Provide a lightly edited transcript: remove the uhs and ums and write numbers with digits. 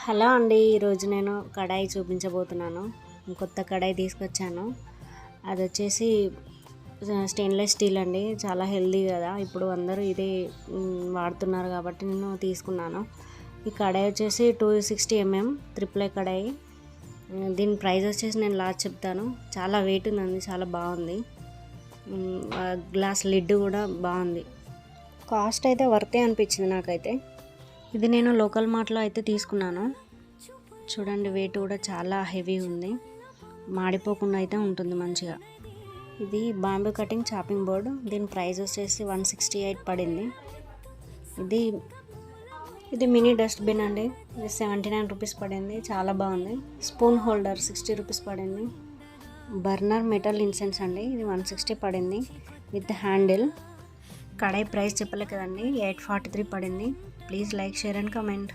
Hello అండి, ఈరోజు నేను కడాయి చూపించబోతున్నాను. కొత్త కడాయి తీసుకొచ్చాను. అది వచ్చేసి స్టెయిన్లెస్ స్టీల్ అండి. చాలా హెల్దీ కదా, ఇప్పుడు అందరూ ఇదే వాడుతున్నారు కాబట్టి నేను తీసుకున్నాను. ఈ కడాయి వచ్చేసి 260 mm ట్రిపుల్ ఏ కడాయి. దీని ప్రైస్ వచ్చేసి నేను లాస్ట్ చెప్తాను. చాలా వెయిట్ ఉందండి, చాలా బాగుంది. గ్లాస్ లిడ్ కూడా బాగుంది. కాస్ట్ అయితే వర్తే అనిపించింది నాకైతే. ఇది నేను లోకల్ మార్ట్లో అయితే తీసుకున్నాను. చూడండి, వెయిట్ కూడా చాలా హెవీ ఉంది, మాడిపోకుండా అయితే ఉంటుంది మంచిగా. ఇది బాంబూ కటింగ్ చాపింగ్ బోర్డు. దీని ప్రైస్ వచ్చేసి 168 పడింది. ఇది మినీ డస్ట్బిన్ అండి. ఇది 79 రూపీస్ పడింది, చాలా బాగుంది. స్పూన్ హోల్డర్ 60 రూపీస్ పడింది. బర్నర్ మెటల్ ఇన్సెన్స్ అండి, ఇది 160 పడింది విత్ హ్యాండిల్. కడాయి ప్రైస్ చెప్పలే కదండి, 843 పడింది. Please like, share and comment.